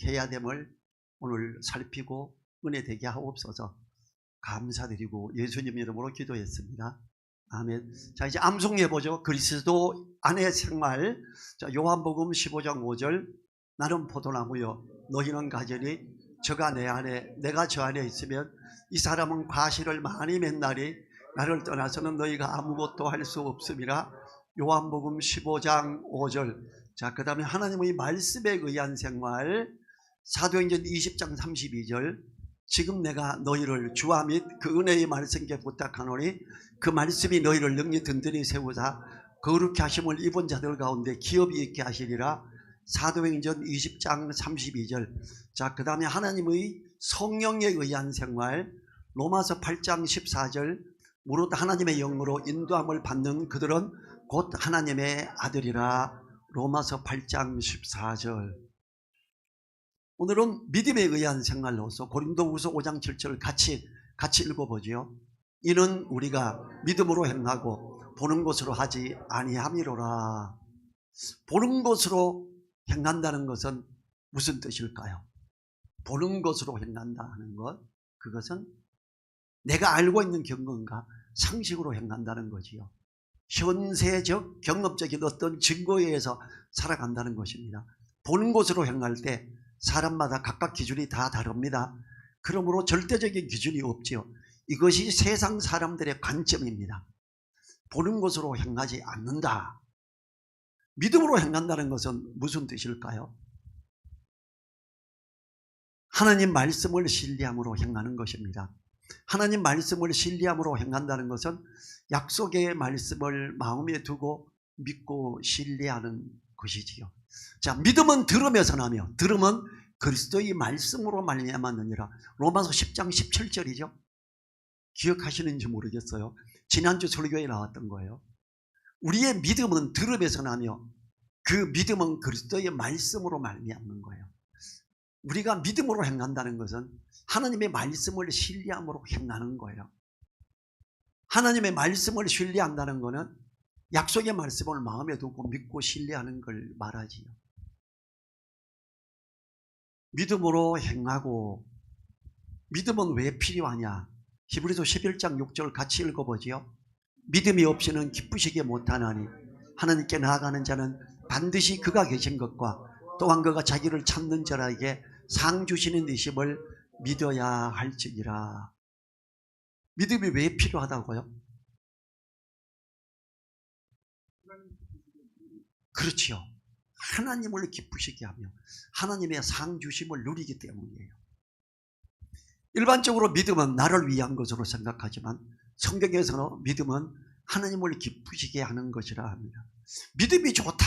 어떻게 해야 됨을 오늘 살피고 은혜 되게 하옵소서. 감사드리고 예수님 이름으로 기도했습니다. 아멘. 자, 이제 암송해 보죠. 그리스도 안의 생활. 자, 요한복음 15장 5절. 나는 포도나무요 너희는 가지니 저가 내 안에 내가 저 안에 있으면 이 사람은 과실을 많이 맺나니 나를 떠나서는 너희가 아무것도 할 수 없음이라. 요한복음 15장 5절. 자, 그 다음에 하나님의 말씀에 의한 생활. 사도행전 20장 32절. 지금 내가 너희를 주와 및 그 은혜의 말씀께 부탁하노니 그 말씀이 너희를 능히 든든히 세우사 거룩히 하심을 입은 자들 가운데 기업이 있게 하시리라. 사도행전 20장 32절. 자, 그 다음에 하나님의 성령에 의한 생활. 로마서 8장 14절. 무릇 하나님의 영으로 인도함을 받는 그들은 곧 하나님의 아들이라. 로마서 8장 14절. 오늘은 믿음에 의한 생활로서 고린도후서 5장 7절을 같이 읽어보지요. 이는 우리가 믿음으로 행하고 보는 것으로 하지 아니함이로라. 보는 것으로 행한다는 것은 무슨 뜻일까요? 보는 것으로 행한다 하는 것, 그것은 내가 알고 있는 경험과 상식으로 행한다는 거지요. 현세적 경험적인 어떤 증거에 의해서 살아간다는 것입니다. 보는 것으로 행할 때 사람마다 각각 기준이 다 다릅니다. 그러므로 절대적인 기준이 없지요. 이것이 세상 사람들의 관점입니다. 보는 것으로 행하지 않는다. 믿음으로 행한다는 것은 무슨 뜻일까요? 하나님 말씀을 신뢰함으로 행하는 것입니다. 하나님 말씀을 신뢰함으로 행한다는 것은 약속의 말씀을 마음에 두고 믿고 신뢰하는 것이지요. 자, 믿음은 들음에서 나며 들음은 그리스도의 말씀으로 말미암았느니라. 로마서 10장 17절이죠. 기억하시는지 모르겠어요. 지난주 설교에 나왔던 거예요. 우리의 믿음은 들음에서 나며 그 믿음은 그리스도의 말씀으로 말미암는 거예요. 우리가 믿음으로 행한다는 것은 하나님의 말씀을 신뢰함으로 행하는 거예요. 하나님의 말씀을 신뢰한다는 것은 약속의 말씀을 마음에 두고 믿고 신뢰하는 걸 말하지요. 믿음으로 행하고, 믿음은 왜 필요하냐? 히브리서 11장 6절 같이 읽어보지요. 믿음이 없이는 기쁘시게 못하나니 하나님께 나아가는 자는 반드시 그가 계신 것과 또한 그가 자기를 찾는 자에게 상 주시는 이심을 믿어야 할지니라. 믿음이 왜 필요하다고요? 그렇지요. 하나님을 기쁘시게 하며 하나님의 상 주심을 누리기 때문이에요. 일반적으로 믿음은 나를 위한 것으로 생각하지만 성경에서는 믿음은 하나님을 기쁘시게 하는 것이라 합니다. 믿음이 좋다.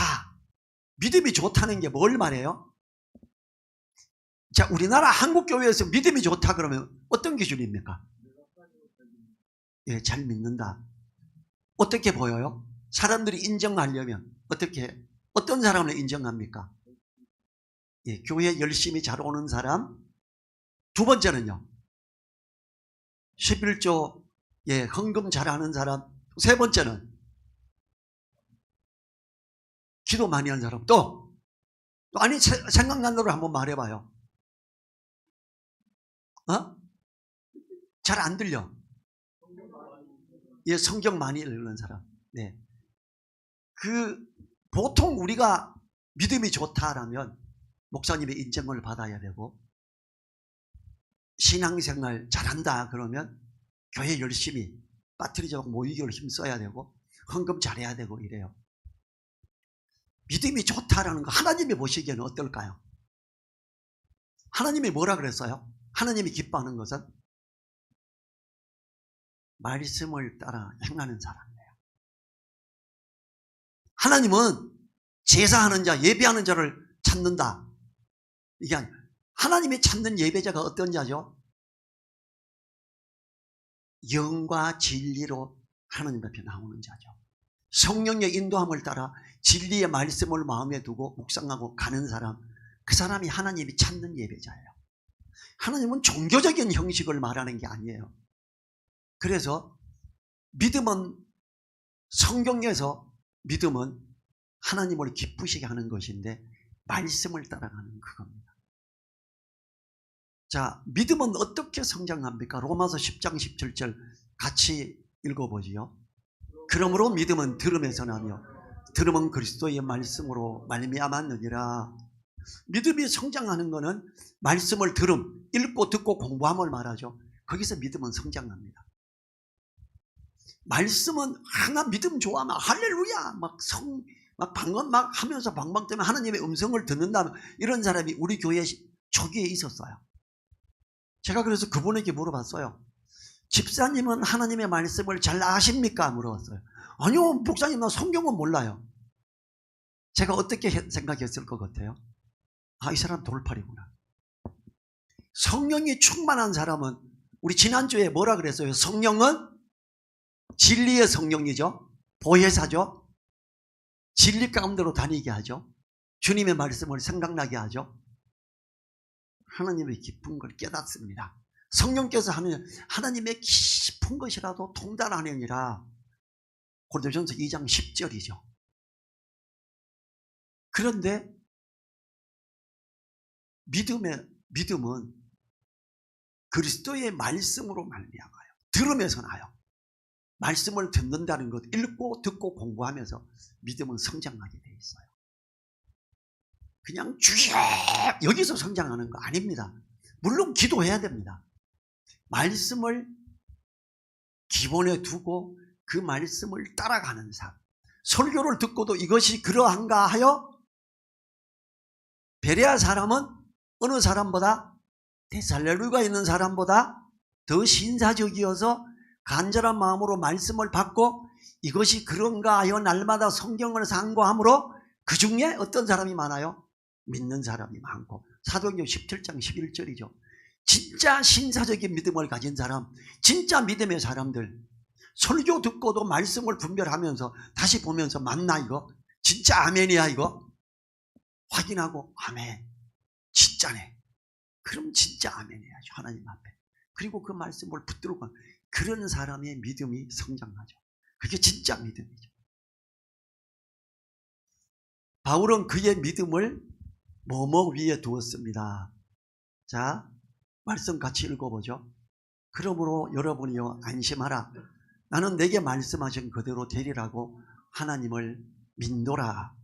믿음이 좋다는 게 뭘 말해요? 자, 우리나라 한국교회에서 믿음이 좋다 그러면 어떤 기준입니까? 예, 잘 믿는다. 어떻게 보여요? 사람들이 인정하려면 어떻게, 어떤 사람을 인정합니까? 예, 교회 열심히 잘 오는 사람. 두 번째는요, 11조 예, 헌금 잘하는 사람. 세 번째는 기도 많이 하는 사람. 또 아니 생각난 대로 한번 말해봐요. 잘 안 들려. 예, 성경 많이 읽는 사람. 네. 보통 우리가 믿음이 좋다라면 목사님의 인정을 받아야 되고, 신앙생활 잘한다 그러면 교회 열심히 빠뜨리지 않고 모이기를 힘써야 되고 헌금 잘해야 되고 이래요. 믿음이 좋다라는 거 하나님이 보시기에는 어떨까요? 하나님이 뭐라 그랬어요? 하나님이 기뻐하는 것은 말씀을 따라 행하는 사람이에요. 하나님은 제사하는 자, 예배하는 자를 찾는다. 이게 아니에요. 하나님이 찾는 예배자가 어떤 자죠? 영과 진리로 하나님 앞에 나오는 자죠. 성령의 인도함을 따라 진리의 말씀을 마음에 두고 묵상하고 가는 사람, 그 사람이 하나님이 찾는 예배자예요. 하나님은 종교적인 형식을 말하는 게 아니에요. 그래서 믿음은, 성경에서 믿음은 하나님을 기쁘시게 하는 것인데 말씀을 따라가는 그겁니다. 자, 믿음은 어떻게 성장합니까? 로마서 10장 17절 같이 읽어보지요. 그러므로 믿음은 들음에서 나며 들음은 그리스도의 말씀으로 말미암았느니라. 믿음이 성장하는 것은 말씀을 읽고 듣고 공부함을 말하죠. 거기서 믿음은 성장합니다. 말씀은 하나 믿음 좋아하면 할렐루야 막 방언 막 하면서 방방 때문에 하나님의 음성을 듣는다면 이런 사람이 우리 교회 초기에 있었어요. 제가 그래서 그분에게 물어봤어요. 집사님은 하나님의 말씀을 잘 아십니까? 물어봤어요. 아니요, 목사님, 나 성경은 몰라요. 제가 어떻게 생각했을 것 같아요? 아, 이 사람 돌팔이구나. 성령이 충만한 사람은, 우리 지난주에 뭐라 그랬어요? 성령은 진리의 성령이죠. 보혜사죠. 진리 가운데로 다니게 하죠. 주님의 말씀을 생각나게 하죠. 하나님의 깊은 걸 깨닫습니다. 성령께서 하는 하나님의 깊은 것이라도 통달하느니라. 고린도전서 2장 10절이죠. 그런데 믿음은 그리스도의 말씀으로 말미암아요. 들으면서 나요. 말씀을 듣는다는 것, 읽고 듣고 공부하면서 믿음은 성장하게 돼 있어요. 그냥 주여 여기서 성장하는 거 아닙니다. 물론 기도해야 됩니다. 말씀을 기본에 두고 그 말씀을 따라가는 삶. 설교를 듣고도 이것이 그러한가 하여 베레아 사람은 어느 사람보다 데살로니가 있는 사람보다 더 신사적이어서 간절한 마음으로 말씀을 받고 이것이 그런가 하여 날마다 성경을 상고함으로 그 중에 어떤 사람이 많아요? 믿는 사람이 많고. 사도행전 17장 11절이죠. 진짜 신사적인 믿음을 가진 사람, 진짜 믿음의 사람들, 설교 듣고도 말씀을 분별하면서 다시 보면서 맞나 이거? 진짜 아멘이야 이거? 확인하고 아멘, 진짜네. 그럼 진짜 아멘해야죠, 하나님 앞에. 그리고 그 말씀을 붙들고 그런 사람의 믿음이 성장하죠. 그게 진짜 믿음이죠. 바울은 그의 믿음을 뭐뭐 위에 두었습니다. 자, 말씀 같이 읽어보죠. 그러므로 여러분이요 안심하라. 나는 내게 말씀하신 그대로 되리라고 하나님을 믿노라.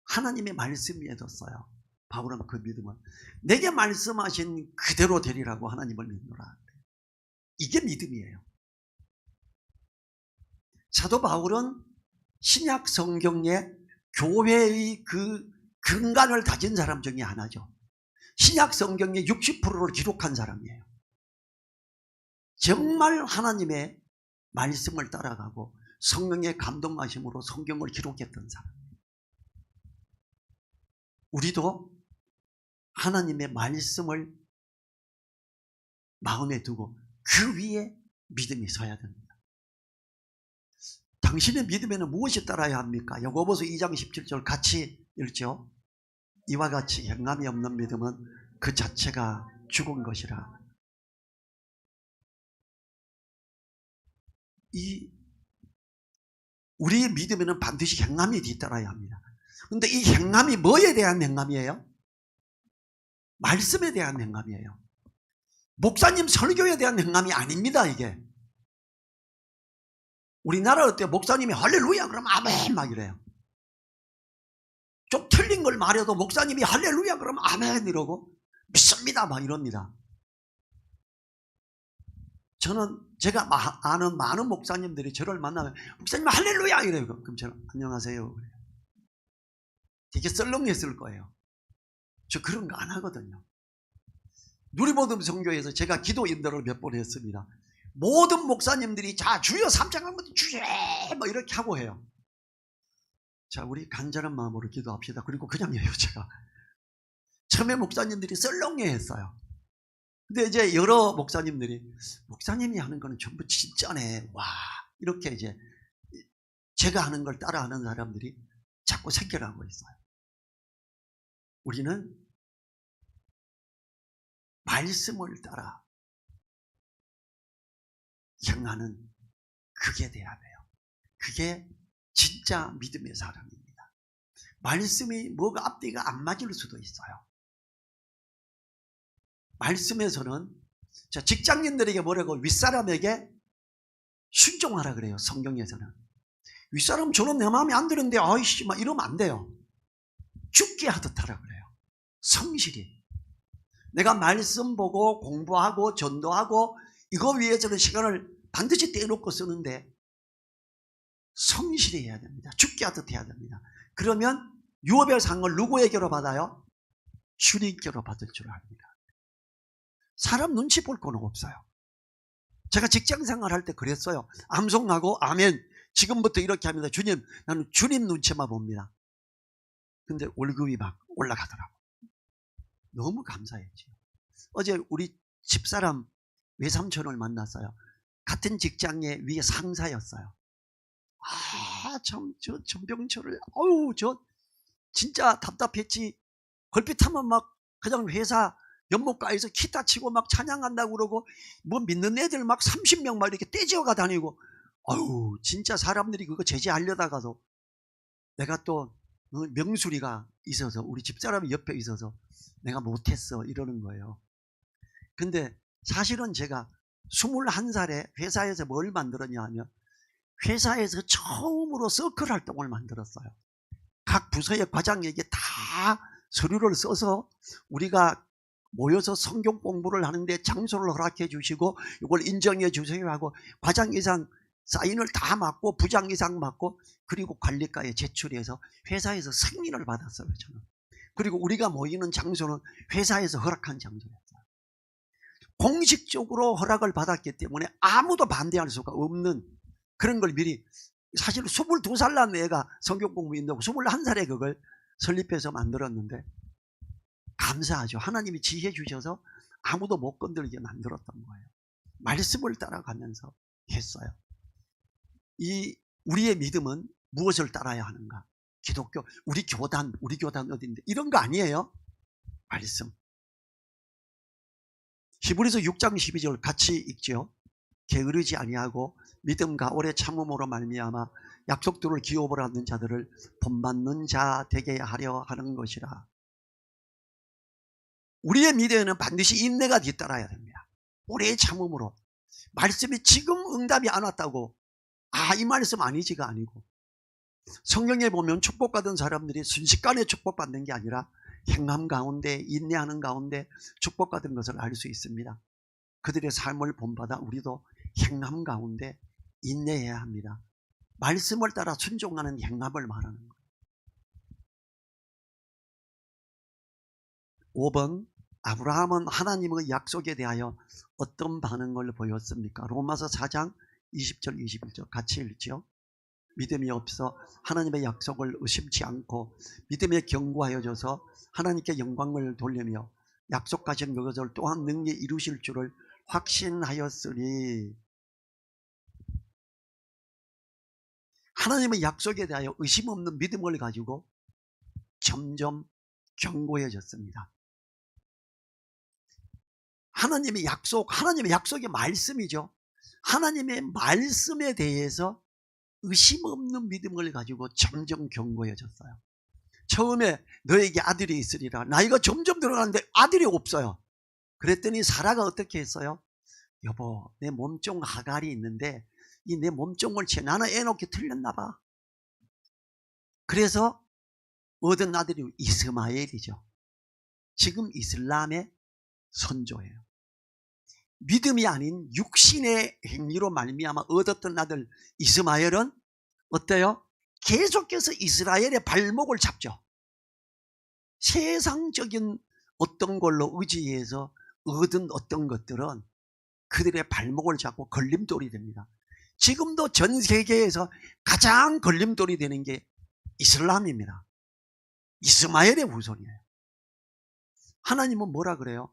하나님의 말씀 위에 뒀어요. 바울은 그 믿음을 내게 말씀하신 그대로 되리라고 하나님을 믿노라. 이게 믿음이에요. 사도 바울은 신약 성경에 교회의 그 근간을 다진 사람 중에 하나죠. 신약 성경의 60%를 기록한 사람이에요. 정말 하나님의 말씀을 따라가고 성령의 감동하심으로 성경을 기록했던 사람. 우리도 하나님의 말씀을 마음에 두고 그 위에 믿음이 서야 됩니다. 당신의 믿음에는 무엇이 따라야 합니까? 야고보서 2장 17절 같이 읽죠. 이와 같이 행함이 없는 믿음은 그 자체가 죽은 것이라. 우리의 믿음에는 반드시 행함이 뒤따라야 합니다. 그런데 이 행함이 뭐에 대한 행함이에요? 말씀에 대한 행함이에요. 목사님 설교에 대한 행함이 아닙니다. 이게 우리나라 어때요? 목사님이 할렐루야 그러면 아멘 막 이래요. 좀 틀린 걸 말해도 목사님이 할렐루야 그러면 아멘 이러고 믿습니다 막 이럽니다. 저는 제가 아는 많은 목사님들이 저를 만나면 목사님 할렐루야 이래요. 그럼 저는 안녕하세요 그래요. 되게 썰렁했을 거예요. 저 그런 거 안 하거든요. 누리모든 성교에서 제가 기도 인도를 몇 번 했습니다. 모든 목사님들이 자 주여 삼창한 것도 주여 뭐 이렇게 하고 해요. 자, 우리 간절한 마음으로 기도합시다. 그리고 그냥 해요. 제가 처음에 목사님들이 썰렁해했어요. 근데 이제 여러 목사님들이 목사님이 하는 거는 전부 진짜네 와 이렇게 이제 제가 하는 걸 따라하는 사람들이 자꾸 생겨나고 있어요. 우리는 말씀을 따라 행하는 그게 돼야 돼요. 그게 진짜 믿음의 사람입니다. 말씀이 뭐가 앞뒤가 안 맞을 수도 있어요. 말씀에서는 직장인들에게 뭐라고 윗사람에게 순종하라 그래요. 성경에서는. 윗사람 저는 내 마음에 안 드는데 아이씨 막 이러면 안 돼요. 죽게 하듯 하라 그래요. 성실히. 내가 말씀 보고 공부하고 전도하고 이거 위해서는 시간을 반드시 떼놓고 쓰는데 성실히 해야 됩니다. 죽게 하듯 해야 됩니다. 그러면 유업의 상을 누구에게로 받아요? 주님께로 받을 줄 압니다. 사람 눈치 볼 건 없어요. 제가 직장생활 할 때 그랬어요. 암송하고 아멘 지금부터 이렇게 합니다. 주님, 나는 주님 눈치만 봅니다. 근데 월급이 막 올라가더라고. 너무 감사했죠. 어제 우리 집사람 외삼촌을 만났어요. 같은 직장의 위에 상사였어요. 참, 저 전병철을, 저 진짜 답답했지. 걸핏하면 막 그냥 회사 연못가에서 기타 치고 막 찬양한다고 그러고 뭐 믿는 애들 막 30명 막 이렇게 떼지어가 다니고 진짜 사람들이 그거 제재하려다가도 내가 또 명수리가 있어서 우리 집사람이 옆에 있어서 내가 못했어 이러는 거예요. 근데 사실은 제가 21살에 회사에서 뭘 만들었냐 하면 회사에서 처음으로 서클 활동을 만들었어요. 각 부서의 과장에게 다 서류를 써서 우리가 모여서 성경 공부를 하는데 장소를 허락해 주시고 이걸 인정해 주세요 하고 과장 이상 사인을 다 맡고 부장 이상 맡고 그리고 관리과에 제출해서 회사에서 승인을 받았어요. 저는. 그리고 우리가 모이는 장소는 회사에서 허락한 장소였어요. 공식적으로 허락을 받았기 때문에 아무도 반대할 수가 없는 그런 걸 미리 사실 22살 난 애가 성경 공부인다고 21살에 그걸 설립해서 만들었는데 감사하죠. 하나님이 지혜 주셔서 아무도 못 건들게 만들었던 거예요. 말씀을 따라가면서 했어요. 우리의 믿음은 무엇을 따라야 하는가? 기독교, 우리 교단 어딘데? 이런 거 아니에요. 말씀. 히브리서 6장 12절 같이 읽죠. 게으르지 아니하고 믿음과 오래 참음으로 말미암아 약속들을 기업을 얻는 자들을 본받는 자 되게 하려 하는 것이라. 우리의 믿음에는 반드시 인내가 뒤따라야 됩니다. 오래 참음으로. 말씀이 지금 응답이 안 왔다고 이 말씀 아니지가 아니고 성경에 보면 축복받은 사람들이 순식간에 축복받는 게 아니라 행함 가운데 인내하는 가운데 축복받은 것을 알 수 있습니다. 그들의 삶을 본받아 우리도 행함 가운데 인내해야 합니다. 말씀을 따라 순종하는 행함을 말하는 거예요. 5번 아브라함은 하나님의 약속에 대하여 어떤 반응을 보였습니까? 로마서 4장 20절 21절 같이 읽죠. 믿음이 없어 하나님의 약속을 의심치 않고 믿음에 견고하여져서 하나님께 영광을 돌리며 약속하신 그것을 또한 능히 이루실 줄을 확신하였으니. 하나님의 약속에 대하여 의심 없는 믿음을 가지고 점점 견고해졌습니다. 하나님의 약속이 말씀이죠. 하나님의 말씀에 대해서 의심 없는 믿음을 가지고 점점 견고해졌어요. 처음에 너에게 아들이 있으리라. 나이가 점점 들어가는데 아들이 없어요. 그랬더니 사라가 어떻게 했어요? 여보, 내 몸종 하갈이 있는데 이 내 몸종을 나는 애 놓기 틀렸나 봐. 그래서 얻은 아들이 이스마엘이죠. 지금 이슬람의 선조예요. 믿음이 아닌 육신의 행위로 말미암아 얻었던 아들 이스마엘은 어때요? 계속해서 이스라엘의 발목을 잡죠. 세상적인 어떤 걸로 의지해서 얻은 어떤 것들은 그들의 발목을 잡고 걸림돌이 됩니다. 지금도 전 세계에서 가장 걸림돌이 되는 게 이슬람입니다. 이스마엘의 후손이에요. 하나님은 뭐라 그래요?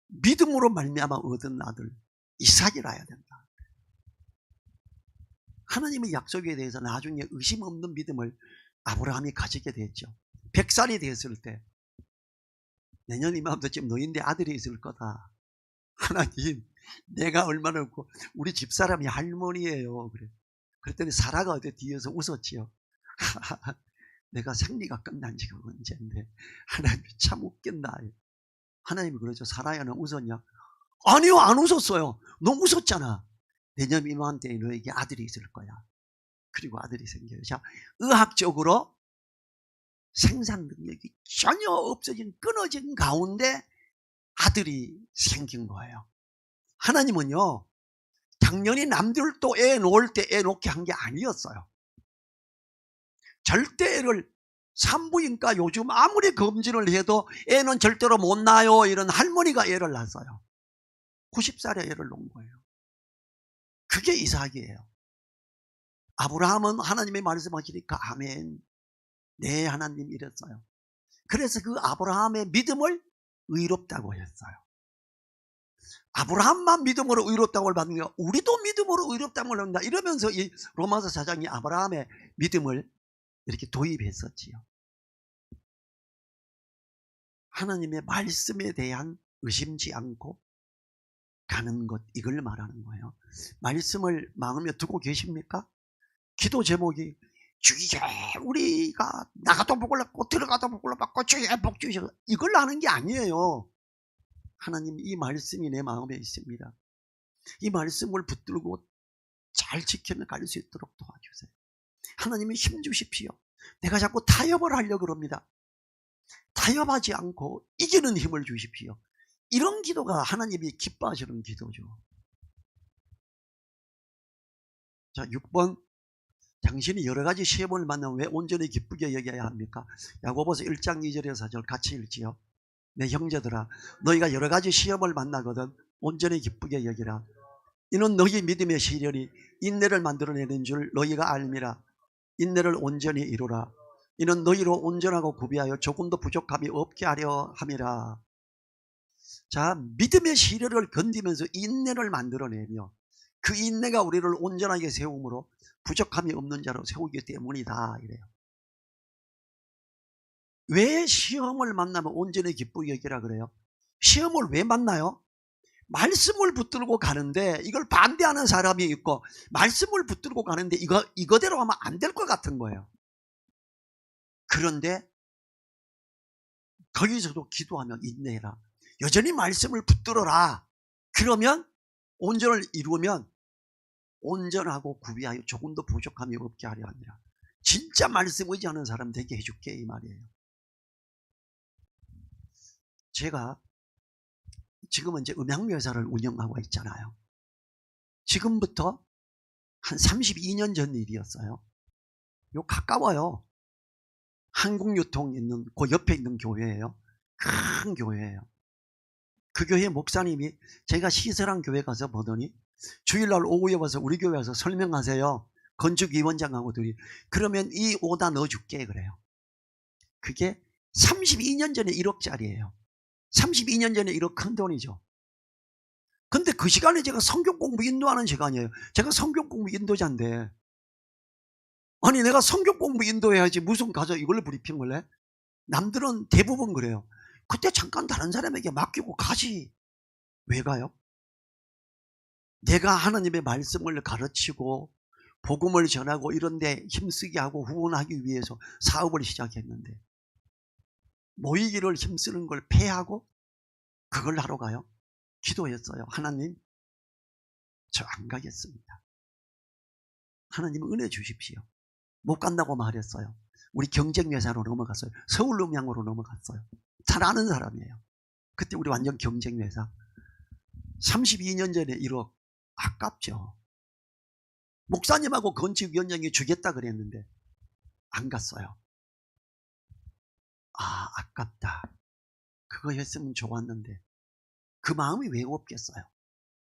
믿음으로 말미암아 얻은 아들 이삭이라 해야 된다. 하나님의 약속에 대해서 나중에 의심 없는 믿음을 아브라함이 가지게 됐죠. 100살이 됐을 때 내년 이맘때쯤 너인데 아들이 있을 거다. 하나님, 내가 얼마나 없고 우리 집사람이 할머니예요. 그래. 그랬더니 사라가 어디 뒤에서 웃었지요. 내가 생리가 끝난 지가 언젠데 하나님 참 웃긴다. 하나님이 그러죠. 사라야 너 웃었냐? 아니요, 안 웃었어요. 너 웃었잖아. 내년 이맘때 너에게 아들이 있을 거야. 그리고 아들이 생겨요. 자, 의학적으로 생산 능력이 전혀 없어진 끊어진 가운데 아들이 생긴 거예요. 하나님은요, 당연히 남들도 애 놓을 때 애 놓게 한 게 아니었어요. 절대 애를 산부인과 요즘 아무리 검진을 해도 애는 절대로 못 낳아요 이런 할머니가 애를 낳았어요. 90살에 애를 놓은 거예요. 그게 이삭이에요. 아브라함은 하나님의 말씀하시니까 아멘. 네, 하나님 이랬어요. 그래서 그 아브라함의 믿음을 의롭다고 했어요. 아브라함만 믿음으로 의롭다고 받는 게 우리도 믿음으로 의롭다고 합니다. 이러면서 이 로마서 4장이 아브라함의 믿음을 이렇게 도입했었지요. 하나님의 말씀에 대한 의심지 않고 가는 것, 이걸 말하는 거예요. 말씀을 마음에 두고 계십니까? 기도 제목이 주여 우리가 나가도 복을 받고 들어가도 복을 받고 주여 복 주셔, 이걸 하는 게 아니에요. 하나님, 이 말씀이 내 마음에 있습니다. 이 말씀을 붙들고 잘 지켜며 갈 수 있도록 도와주세요. 하나님이 힘 주십시오. 내가 자꾸 타협을 하려고 그럽니다. 타협하지 않고 이기는 힘을 주십시오. 이런 기도가 하나님이 기뻐하시는 기도죠. 자, 6번. 당신이 여러 가지 시험을 만나면 왜 온전히 기쁘게 여겨야 합니까? 야고보서 1장 2절에서 4절 같이 읽지요. 내 형제들아, 너희가 여러 가지 시험을 만나거든 온전히 기쁘게 여기라. 이는 너희 믿음의 시련이 인내를 만들어내는 줄 너희가 알미라. 인내를 온전히 이루라. 이는 너희로 온전하고 구비하여 조금도 부족함이 없게 하려 함이라. 자, 믿음의 시련을 견디면서 인내를 만들어내며 그 인내가 우리를 온전하게 세움으로 부족함이 없는 자로 세우기 때문이다, 이래요. 왜 시험을 만나면 온전히 기쁘게 여기라 그래요? 시험을 왜 만나요? 말씀을 붙들고 가는데 이걸 반대하는 사람이 있고, 말씀을 붙들고 가는데 이거대로 하면 안 될 것 같은 거예요. 그런데 거기서도 기도하면 인내해라. 여전히 말씀을 붙들어라. 그러면 온전을 이루면 온전하고 구비하여 조금도 부족함이 없게 하려 합니다. 진짜 말씀 의지하는 사람 되게 해줄게, 이 말이에요. 제가 지금은 이제 음향회사를 운영하고 있잖아요. 지금부터 한 32년 전 일이었어요. 요 가까워요. 한국유통 있는 그 옆에 있는 교회예요. 큰 교회예요. 그 교회 목사님이 제가 시설한 교회 가서 보더니 주일날 오후에 와서 우리 교회 와서 설명하세요. 건축위원장하고 둘이. 그러면 이 오다 넣어줄게 그래요. 그게 32년 전에 1억짜리예요. 32년 전에 1억 큰 돈이죠. 근데 그 시간에 제가 성경 공부 인도하는 시간이에요. 제가 성경 공부 인도자인데, 아니 내가 성경 공부 인도해야지 무슨 가서 이걸로 브리핑을 해? 남들은 대부분 그래요. 그때 잠깐 다른 사람에게 맡기고 가지. 왜 가요? 내가 하나님의 말씀을 가르치고 복음을 전하고 이런 데 힘쓰게 하고 후원하기 위해서 사업을 시작했는데 모이기를 힘쓰는 걸 폐하고 그걸 하러 가요? 기도했어요. 하나님, 저 안 가겠습니다. 하나님 은혜 주십시오. 못 간다고 말했어요. 우리 경쟁회사로 넘어갔어요. 서울음향으로 넘어갔어요. 잘 아는 사람이에요. 그때 우리 완전 경쟁회사. 32년 전에 1억. 아깝죠. 목사님하고 건축위원장이 주겠다 그랬는데 안 갔어요. 아, 아깝다. 그거 했으면 좋았는데 그 마음이 왜 없겠어요.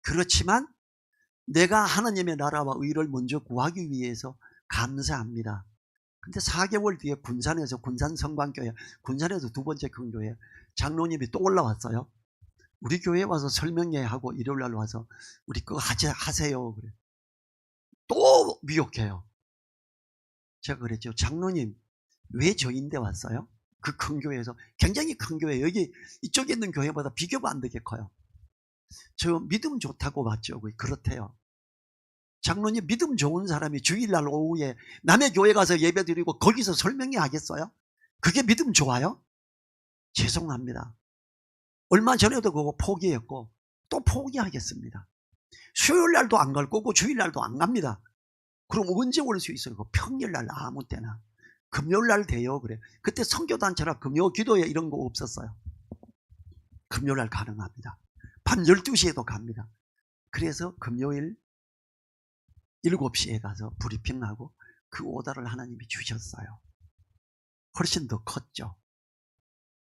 그렇지만 내가 하나님의 나라와 의를 먼저 구하기 위해서 감사합니다. 근데 4개월 뒤에 군산에서 군산성광교회, 군산에서 두 번째 큰 교회 장로님이 또 올라왔어요. 우리 교회에 와서 설명회 하고 일요일날 와서 우리 그거 하세요. 그래. 또 미혹해요. 제가 그랬죠. 장로님 왜 저인데 왔어요? 그 큰 교회에서. 굉장히 큰 교회, 여기 이쪽에 있는 교회보다 비교가 안 되게 커요. 저 믿음 좋다고 왔죠. 그렇대요. 장로님 믿음 좋은 사람이 주일날 오후에 남의 교회 가서 예배 드리고 거기서 설명회 하겠어요? 그게 믿음 좋아요? 죄송합니다. 얼마 전에도 그거 포기했고 또 포기하겠습니다. 수요일 날도 안 갈 거고 주일 날도 안 갑니다. 그럼 언제 올 수 있어요? 평일 날 아무 때나. 금요일 날 돼요. 그래. 그때 선교단체라 금요 기도회 이런 거 없었어요. 금요일 날 가능합니다. 밤 12시에도 갑니다. 그래서 금요일 7시에 가서 브리핑하고 그 오다를 하나님이 주셨어요. 훨씬 더 컸죠.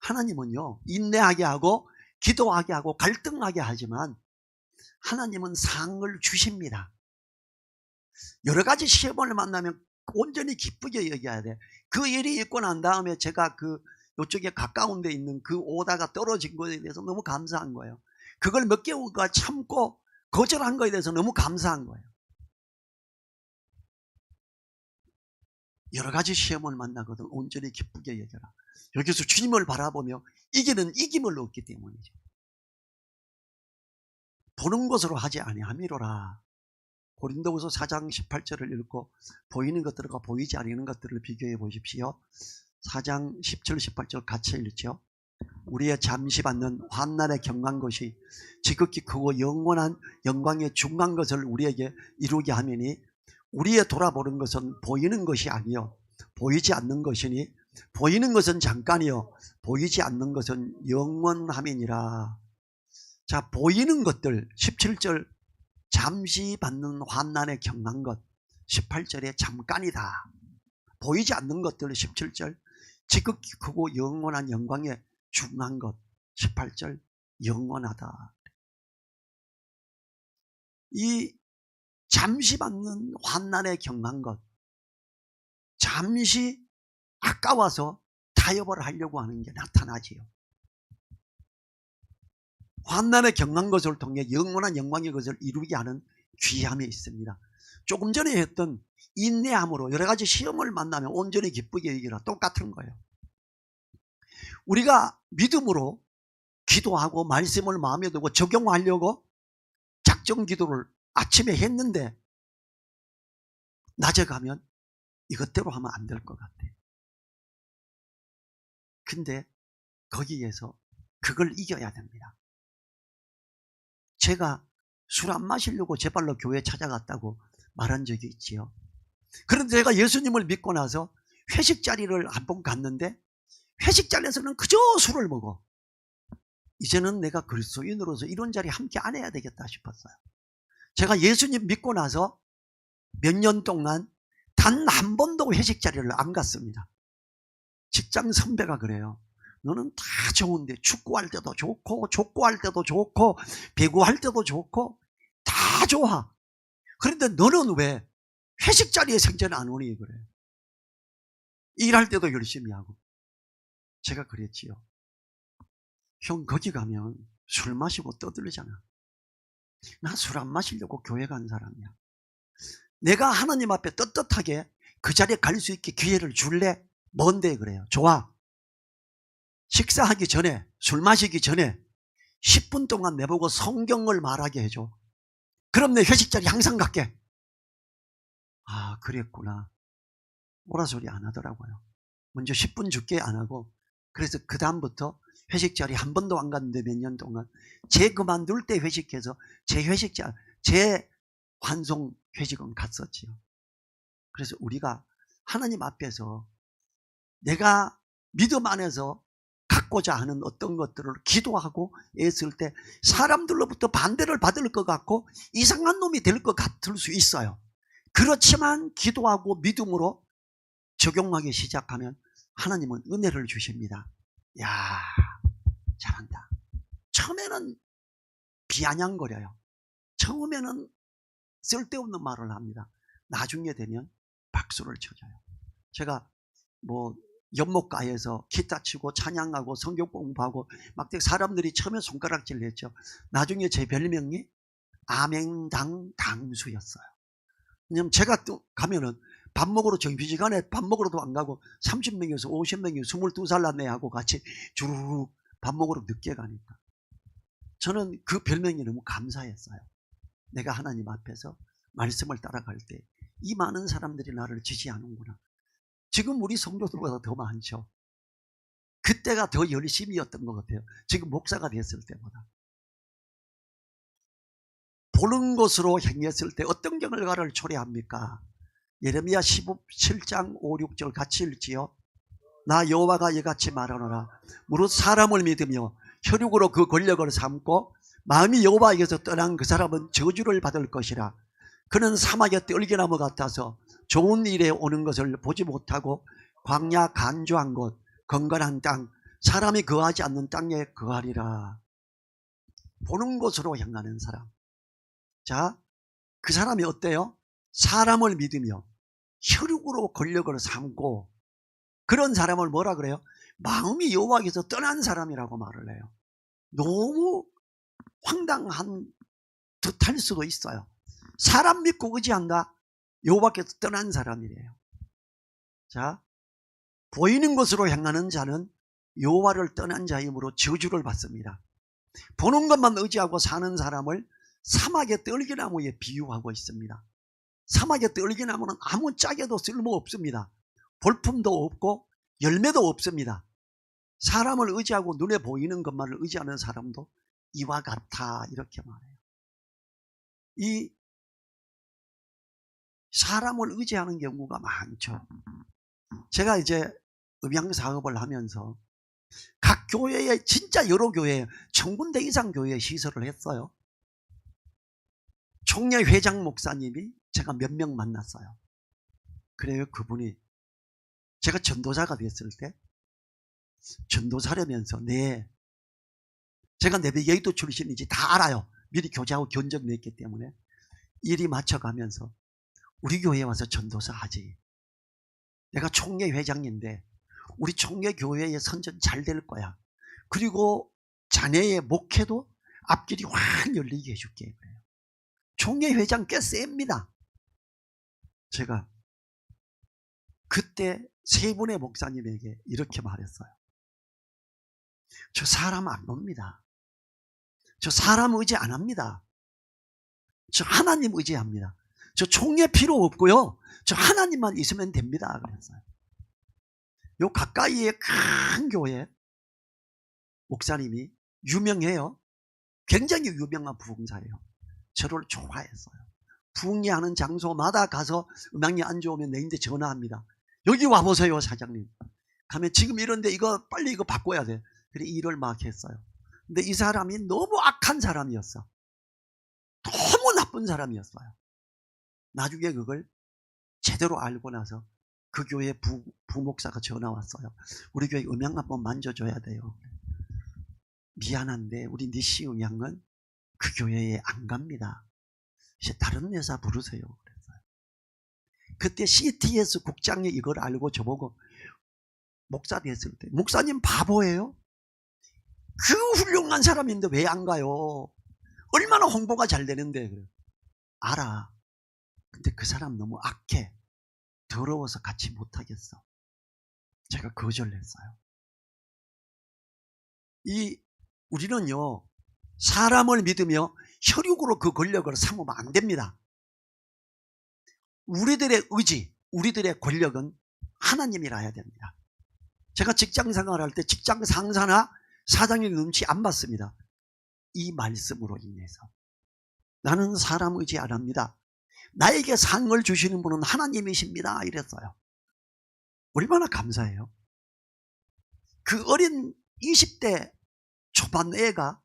하나님은요, 인내하게 하고 기도하게 하고 갈등하게 하지만 하나님은 상을 주십니다. 여러 가지 시험을 만나면 온전히 기쁘게 여겨야 돼. 그 일이 있고 난 다음에 제가 이쪽에 가까운 데 있는 그 오다가 떨어진 것에 대해서 너무 감사한 거예요. 그걸 몇 개월가 참고 거절한 것에 대해서 너무 감사한 거예요. 여러 가지 시험을 만나거든 온전히 기쁘게 여겨라. 여기서 주님을 바라보며 이기는 이김을 얻기 때문이죠. 보는 것으로 하지 아니함이로라. 고린도후서 4장 18절을 읽고 보이는 것들과 보이지 않는 것들을 비교해 보십시오. 4장 17, 18절 같이 읽죠. 우리의 잠시 받는 환난에 경한 것이 지극히 크고 영원한 영광에 중한 것을 우리에게 이루게 하매니 우리의 돌아보는 것은 보이는 것이 아니요 보이지 않는 것이니 보이는 것은 잠깐이요 보이지 않는 것은 영원함이니라. 자, 보이는 것들 17절 잠시 받는 환난에 경한 것, 18절에 잠깐이다. 보이지 않는 것들 17절 지극히 크고 영원한 영광에 중한 것, 18절 영원하다. 이 잠시 받는 환난에 경한 것, 잠시 아까워서 타협을 하려고 하는 게 나타나지요. 환난에 경한 것을 통해 영원한 영광의 것을 이루게 하는 귀함이 있습니다. 조금 전에 했던 인내함으로 여러 가지 시험을 만나면 온전히 기쁘게 여기라 똑같은 거예요. 우리가 믿음으로 기도하고 말씀을 마음에 두고 적용하려고 작정 기도를 아침에 했는데 낮에 가면 이것대로 하면 안 될 것 같아. 근데 거기에서 그걸 이겨야 됩니다. 제가 술 안 마시려고 제 발로 교회 찾아갔다고 말한 적이 있지요. 그런데 제가 예수님을 믿고 나서 회식 자리를 한번 갔는데 회식 자리에서는 그저 술을 먹어. 이제는 내가 그리스도인으로서 이런 자리 함께 안 해야 되겠다 싶었어요. 제가 예수님 믿고 나서 몇 년 동안 단 한 번도 회식 자리를 안 갔습니다. 직장 선배가 그래요. 너는 다 좋은데 축구할 때도 좋고 족구할 때도 좋고 배구할 때도 좋고 다 좋아. 그런데 너는 왜 회식 자리에 생전 안 오니 그래. 일할 때도 열심히 하고. 제가 그랬지요. 형 거기 가면 술 마시고 떠들잖아. 나 술 안 마시려고 교회 간 사람이야. 내가 하나님 앞에 떳떳하게 그 자리에 갈 수 있게 기회를 줄래? 뭔데 그래요. 좋아. 식사하기 전에 술 마시기 전에 10분 동안 내보고 성경을 말하게 해줘. 그럼 내 회식 자리 항상 갈게. 아 그랬구나. 오라 소리 안 하더라고요. 먼저 10분 줄게 안 하고 그래서 그 다음부터 회식 자리 한 번도 안 갔는데 몇 년 동안 제 그만둘 때 회식해서 제 회식 자리 제 환송 회식은 갔었지요. 그래서 우리가 하나님 앞에서 내가 믿음 안에서 갖고자 하는 어떤 것들을 기도하고 애쓸 때 사람들로부터 반대를 받을 것 같고 이상한 놈이 될 것 같을 수 있어요. 그렇지만 기도하고 믿음으로 적용하기 시작하면 하나님은 은혜를 주십니다. 야, 잘한다. 처음에는 비아냥거려요. 처음에는 쓸데없는 말을 합니다. 나중에 되면 박수를 쳐줘요. 제가 연못가에서 기타 치고 찬양하고 성경 공부하고 막 사람들이 처음에 손가락질 했죠. 나중에 제 별명이 아멘당 당수였어요. 왜냐면 제가 또 가면은 밥 먹으러 정비지간에 밥 먹으러도 안 가고 30명에서 50명이 22살 났네 하고 같이 주르륵 밥 먹으러 늦게 가니까 저는 그 별명이 너무 감사했어요. 내가 하나님 앞에서 말씀을 따라갈 때 이 많은 사람들이 나를 지지하는구나. 지금 우리 성도들보다 더 많죠. 그때가 더 열심이었던 것 같아요. 지금 목사가 됐을 때보다. 보는 것으로 행했을 때 어떤 결과를 초래합니까? 예레미야 17장 5, 6절 같이 읽지요. 나 여호와가 이같이 말하노라. 무릇 사람을 믿으며 혈육으로 그 권력을 삼고 마음이 여호와에게서 떠난 그 사람은 저주를 받을 것이라. 그는 사막의 떨기나무 같아서 좋은 일에 오는 것을 보지 못하고 광야 간조한 곳 건건한 땅 사람이 거하지 않는 땅에 거하리라. 보는 곳으로 향하는 사람. 자, 그 사람이 어때요? 사람을 믿으며 혈육으로 권력을 삼고 그런 사람을 뭐라 그래요? 마음이 여호와께서 떠난 사람이라고 말을 해요. 너무 황당한 듯할 수도 있어요. 사람 믿고 의지한다? 여호와께서 떠난 사람이래요. 자, 보이는 것으로 향하는 자는 여호와를 떠난 자이므로 저주를 받습니다. 보는 것만 의지하고 사는 사람을 사막의 떨기나무에 비유하고 있습니다. 사막의 떨기나무는 아무 짝에도 쓸모없습니다. 볼품도 없고 열매도 없습니다. 사람을 의지하고 눈에 보이는 것만을 의지하는 사람도 이와 같아 이렇게 말해요. 이 사람을 의지하는 경우가 많죠. 제가 이제 음향 사업을 하면서 각 교회에 진짜 여러 교회에 1000군데 이상 교회에 시설을 했어요. 총회 회장 목사님이 제가 몇 명 만났어요. 그래요. 그분이 제가 전도자가 됐을 때 전도사라면서 제가 내비게이터 출신인지 다 알아요. 미리 교제하고 견적 냈기 때문에 일이 맞춰가면서 우리 교회에 와서 전도사 하지. 내가 총회 회장인데 우리 총회 교회의 선전 잘 될 거야. 그리고 자네의 목회도 앞길이 확 열리게 해줄게. 그래요. 총회 회장 꽤 셉니다. 제가 그때 세 분의 목사님에게 이렇게 말했어요. 저 사람 안 봅니다. 저 사람 의지 안 합니다. 저 하나님 의지합니다. 저 총회 필요 없고요. 저 하나님만 있으면 됩니다. 그랬어요. 요 가까이에 큰 교회 목사님이 유명해요. 굉장히 유명한 부흥사예요. 저를 좋아했어요. 부흥회하는 장소마다 가서 음악이 안 좋으면 내인데 전화합니다. 여기 와보세요 사장님. 가면 지금 이런데 이거 빨리 이거 바꿔야 돼. 그래 일을 막 했어요. 근데 이 사람이 너무 악한 사람이었어. 너무 나쁜 사람이었어요. 나중에 그걸 제대로 알고 나서 그 교회 부목사가 전화 왔어요. 우리 교회 음향 한번 만져줘야 돼요. 미안한데 우리 니씨 음향은 그 교회에 안 갑니다. 이제 다른 회사 부르세요. 그랬어요. 그때 CTS 국장이 이걸 알고 저보고 목사 됐을 때 목사님 바보예요? 그 훌륭한 사람인데 왜 안 가요? 얼마나 홍보가 잘 되는데. 그래. 알아. 근데 그 사람 너무 악해. 더러워서 같이 못하겠어. 제가 거절했어요. 우리는요 사람을 믿으며 혈육으로 그 권력을 삼으면 안 됩니다. 우리들의 의지, 우리들의 권력은 하나님이라 해야 됩니다. 제가 직장 생활할 때 직장 상사나 사장님 눈치 안 봤습니다. 이 말씀으로 인해서 나는 사람 의지 안 합니다. 나에게 상을 주시는 분은 하나님이십니다. 이랬어요. 얼마나 감사해요. 그 어린 20대 초반 애가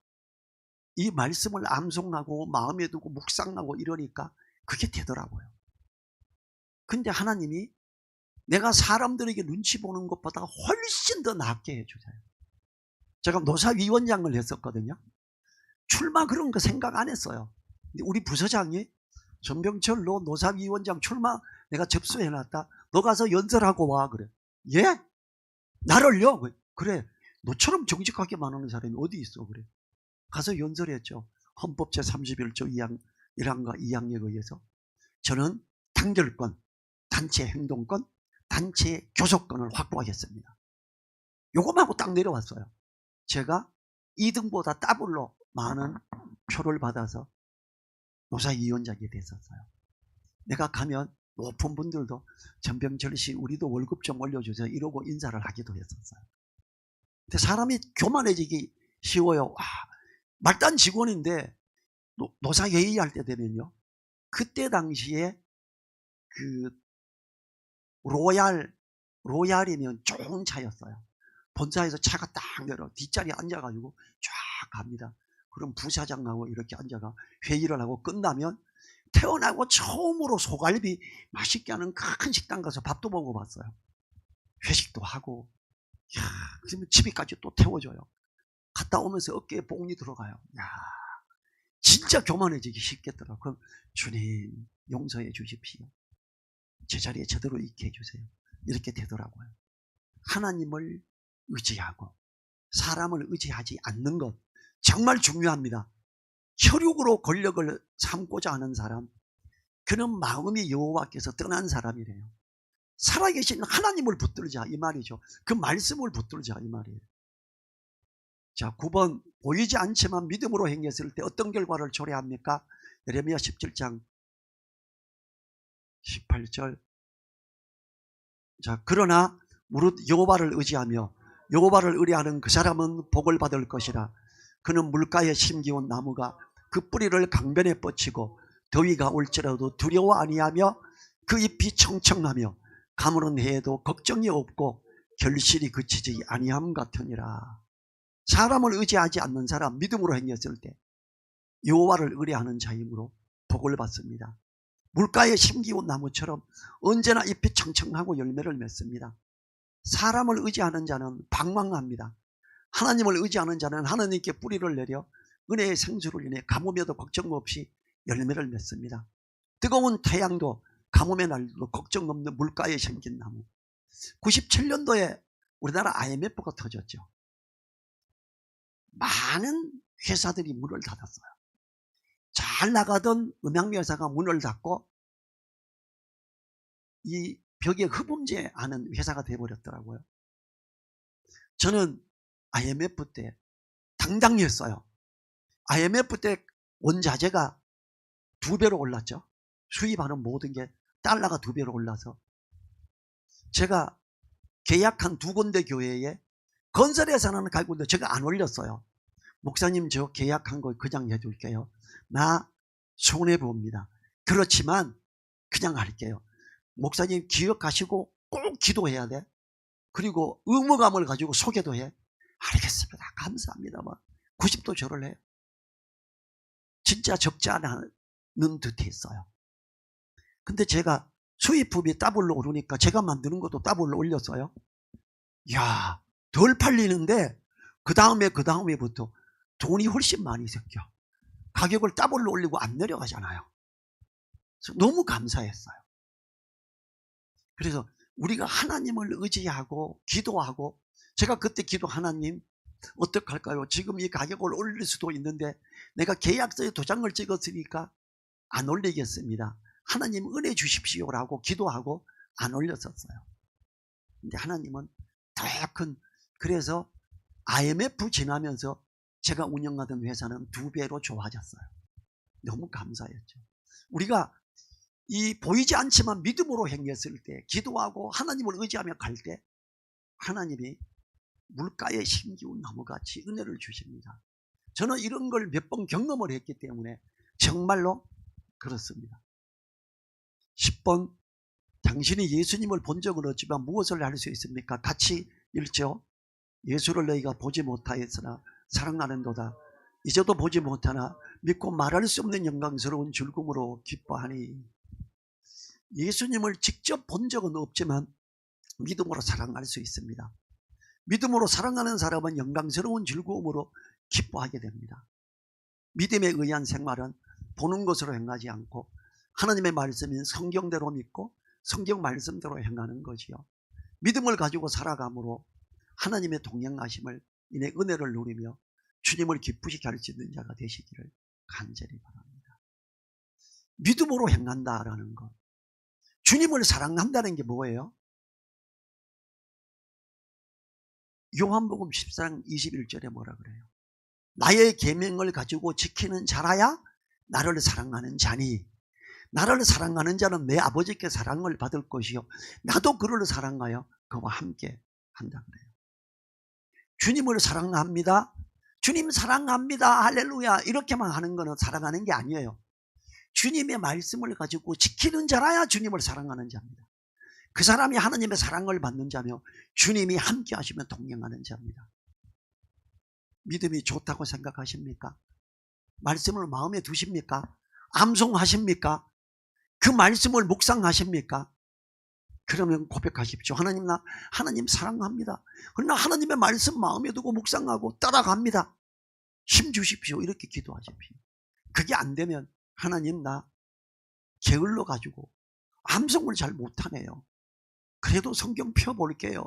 이 말씀을 암송하고 마음에 두고 묵상하고 이러니까 그게 되더라고요. 근데 하나님이 내가 사람들에게 눈치 보는 것보다 훨씬 더 낫게 해주세요. 제가 노사위원장을 했었거든요. 출마 그런 거 생각 안 했어요. 근데 우리 부서장이 전병철 너 노사위원장 출마 내가 접수해놨다. 너 가서 연설하고 와. 그래. 예? 나를요? 그래. 너처럼 정직하게 말하는 사람이 어디 있어. 그래. 가서 연설했죠. 헌법 제31조 1항과 2항에 의해서 저는 단결권, 단체 행동권, 단체 교섭권을 확보하겠습니다. 요것하고 딱 내려왔어요. 제가 2등보다 더블로 많은 표를 받아서 노사위원장이 됐었어요. 내가 가면 높은 분들도 전병철 씨 우리도 월급 좀 올려주세요 이러고 인사를 하기도 했었어요. 근데 사람이 교만해지기 쉬워요. 말단 직원인데 노사 회의할 때 되면요, 그때 당시에 그 로얄이면 좋은 차였어요. 본사에서 차가 딱 내려 뒷자리에 앉아가지고 쫙 갑니다. 그럼 부사장하고 이렇게 앉아가 회의를 하고 끝나면 태어나고 처음으로 소갈비 맛있게 하는 큰 식당 가서 밥도 먹어봤어요. 회식도 하고, 그러면 집에까지 또 태워줘요. 갔다 오면서 어깨에 봉이 들어가요. 진짜 교만해지기 쉽겠더라고요. 그럼 주님 용서해 주십시오. 제자리에 제대로 있게 해주세요. 이렇게 되더라고요. 하나님을 의지하고 사람을 의지하지 않는 것 정말 중요합니다. 혈육으로 권력을 삼고자 하는 사람, 그는 마음이 여호와께서 떠난 사람이래요. 살아계신 하나님을 붙들자 이 말이죠. 그 말씀을 붙들자 이 말이에요. 자, 9번 보이지 않지만 믿음으로 행했을 때 어떤 결과를 초래합니까? 예레미야 17장 18절. 자, 그러나 무릇 여호와를 의지하며 여호와를 의뢰하는 그 사람은 복을 받을 것이라. 그는 물가에 심기운 나무가 그 뿌리를 강변에 뻗치고 더위가 올지라도 두려워 아니하며 그 잎이 청청나며 가무는 해에도 걱정이 없고 결실이 그치지 아니함 같으니라. 사람을 의지하지 않는 사람, 믿음으로 행했을 때 여호와를 의뢰하는 자이므로 복을 받습니다. 물가에 심기운 나무처럼 언제나 잎이 청청하고 열매를 맺습니다. 사람을 의지하는 자는 방황합니다. 하나님을 의지하는 자는 하나님께 뿌리를 내려 은혜의 생수를 인해 가뭄에도 걱정 없이 열매를 맺습니다. 뜨거운 태양도 가뭄의 날도 걱정 없는 물가에 심긴 나무. 97년도에 우리나라 IMF가 터졌죠. 많은 회사들이 문을 닫았어요. 잘 나가던 음향회사가 문을 닫고 이 벽에 흡음재하는 회사가 되어버렸더라고요. 저는 IMF 때 당당했어요. IMF 때 원자재가 2배로 올랐죠. 수입하는 모든 게 달러가 2배로 올라서 제가 계약한 2군데 교회에 건설회사는 가고 있는데 제가 안 올렸어요. 목사님 저 계약한 거 그냥 해줄게요. 나 손해봅니다. 그렇지만 그냥 할게요. 목사님 기억하시고 꼭 기도해야 돼. 그리고 의무감을 가지고 소개도 해. 알겠습니다. 감사합니다. 90도 절을 해요. 진짜 적지 않은 듯 했어요. 근데 제가 수입품이 더블로 오르니까 제가 만드는 것도 더블로 올렸어요. 야, 덜 팔리는데 그 다음에부터 돈이 훨씬 많이 생겨. 가격을 더블로 올리고 안 내려가잖아요. 너무 감사했어요. 그래서 우리가 하나님을 의지하고 기도하고, 제가 그때 기도, 하나님 어떡할까요? 지금 이 가격을 올릴 수도 있는데 내가 계약서에 도장을 찍었으니까 안 올리겠습니다. 하나님 은혜 주십시오라고 기도하고 안 올렸었어요. 근데 하나님은 더 큰, 그래서 IMF 지나면서 제가 운영하던 회사는 2배로 좋아졌어요. 너무 감사했죠. 우리가 이 보이지 않지만 믿음으로 행했을 때, 기도하고 하나님을 의지하며 갈 때 하나님이 물가에 심기운 나무같이 은혜를 주십니다. 저는 이런 걸 몇 번 경험을 했기 때문에 정말로 그렇습니다. 10번, 당신이 예수님을 본 적은 없지만 무엇을 할 수 있습니까? 같이 읽죠. 예수를 너희가 보지 못하였으나 사랑하는도다. 이제도 보지 못하나 믿고 말할 수 없는 영광스러운 즐거움으로 기뻐하니. 예수님을 직접 본 적은 없지만 믿음으로 사랑할 수 있습니다. 믿음으로 사랑하는 사람은 영광스러운 즐거움으로 기뻐하게 됩니다. 믿음에 의한 생활은 보는 것으로 행하지 않고 하나님의 말씀인 성경대로 믿고 성경 말씀대로 행하는 것이요, 믿음을 가지고 살아감으로 하나님의 동행하심을 인해 은혜를 누리며 주님을 기쁘시게 할 수 있는 자가 되시기를 간절히 바랍니다. 믿음으로 행한다라는 것, 주님을 사랑한다는 게 뭐예요? 요한복음 14장 21절에 뭐라 그래요? 나의 계명을 가지고 지키는 자라야 나를 사랑하는 자니, 나를 사랑하는 자는 내 아버지께 사랑을 받을 것이요 나도 그를 사랑하여 그와 함께 한다 그래요. 주님을 사랑합니다. 주님 사랑합니다. 할렐루야. 이렇게만 하는 거는 사랑하는 게 아니에요. 주님의 말씀을 가지고 지키는 자라야 주님을 사랑하는 자입니다. 그 사람이 하나님의 사랑을 받는 자며 주님이 함께 하시면 동행하는 자입니다. 믿음이 좋다고 생각하십니까? 말씀을 마음에 두십니까? 암송하십니까? 그 말씀을 묵상하십니까? 그러면 고백하십시오. 하나님 사랑합니다. 그러나 하나님의 말씀 마음에 두고 묵상하고 따라갑니다. 힘 주십시오. 이렇게 기도하십시오. 그게 안 되면 하나님 나 게을러 가지고 암송을 잘 못하네요. 그래도 성경 펴볼게요.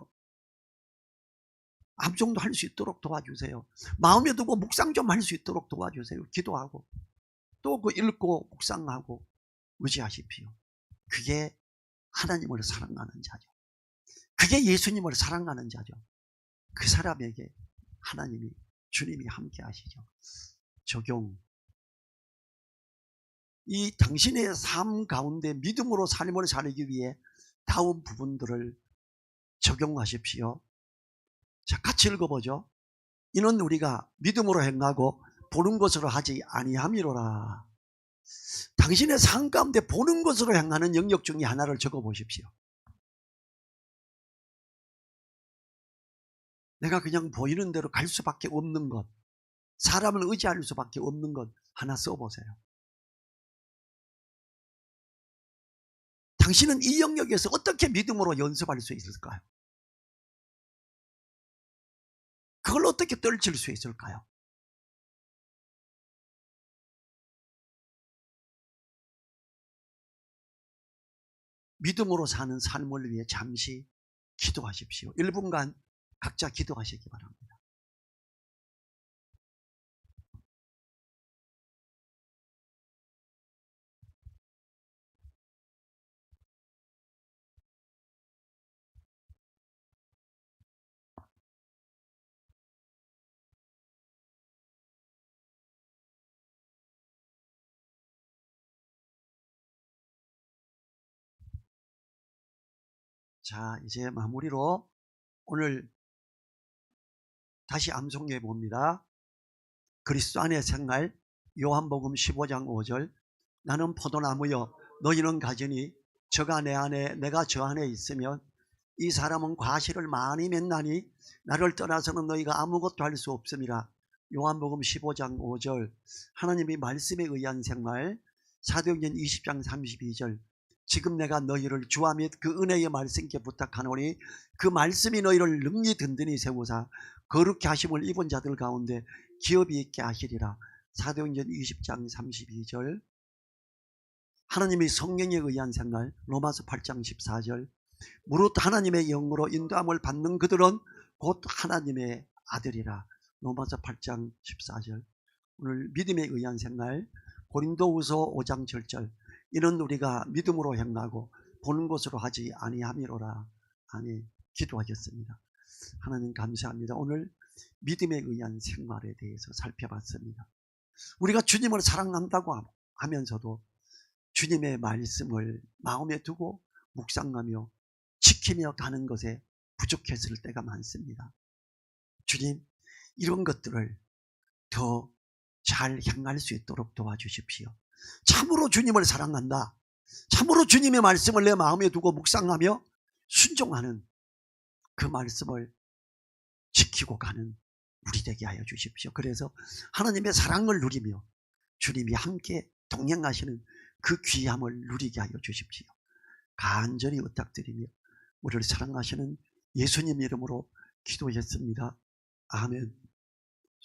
암송도 할 수 있도록 도와주세요. 마음에 두고 묵상 좀 할 수 있도록 도와주세요. 기도하고 또 그 읽고 묵상하고 의지하십시오. 그게 하나님을 사랑하는 자죠. 그게 예수님을 사랑하는 자죠. 그 사람에게 하나님이 주님이 함께 하시죠. 적용. 이 당신의 삶 가운데 믿음으로 삶을 살기 위해 다음 부분들을 적용하십시오. 자, 같이 읽어보죠. 이는 우리가 믿음으로 행하고 보는 것으로 하지 아니함이로라. 당신의 삶 가운데 보는 것으로 행하는 영역 중에 하나를 적어보십시오. 내가 그냥 보이는 대로 갈 수밖에 없는 것, 사람을 의지할 수밖에 없는 것 하나 써보세요. 당신은 이 영역에서 어떻게 믿음으로 연습할 수 있을까요? 그걸 어떻게 떨칠 수 있을까요? 믿음으로 사는 삶을 위해 잠시 기도하십시오. 1분간 각자 기도하시기 바랍니다. 자, 이제 마무리로 오늘 다시 암송해 봅니다. 그리스도 안의 생활, 요한복음 15장 5절. 나는 포도나무여 너희는 가지니 저가 내 안에 내가 저 안에 있으면 이 사람은 과실을 많이 맺나니 나를 떠나서는 너희가 아무것도 할 수 없음이라. 요한복음 15장 5절. 하나님의 말씀에 의한 생활, 사도행전 20장 32절. 지금 내가 너희를 주와 및 그 은혜의 말씀께 부탁하노니 그 말씀이 너희를 능히 든든히 세우사 거룩히 하심을 입은 자들 가운데 기업이 있게 하시리라. 사도행전 20장 32절. 하나님의 성령에 의한 생활, 로마서 8장 14절. 무릇 하나님의 영으로 인도함을 받는 그들은 곧 하나님의 아들이라. 로마서 8장 14절. 오늘 믿음에 의한 생활, 고린도후서 5장 7절. 이는 우리가 믿음으로 행하고 보는 것으로 하지 아니함이로라. 아멘. 기도하겠습니다. 하나님 감사합니다. 오늘 믿음에 의한 생활에 대해서 살펴봤습니다. 우리가 주님을 사랑한다고 하면서도 주님의 말씀을 마음에 두고 묵상하며 지키며 가는 것에 부족했을 때가 많습니다. 주님, 이런 것들을 더 잘 행할 수 있도록 도와주십시오. 참으로 주님을 사랑한다, 참으로 주님의 말씀을 내 마음에 두고 묵상하며 순종하는 그 말씀을 지키고 가는 우리 되게 하여 주십시오. 그래서 하나님의 사랑을 누리며 주님이 함께 동행하시는 그 귀함을 누리게 하여 주십시오. 간절히 부탁드리며 우리를 사랑하시는 예수님 이름으로 기도했습니다. 아멘.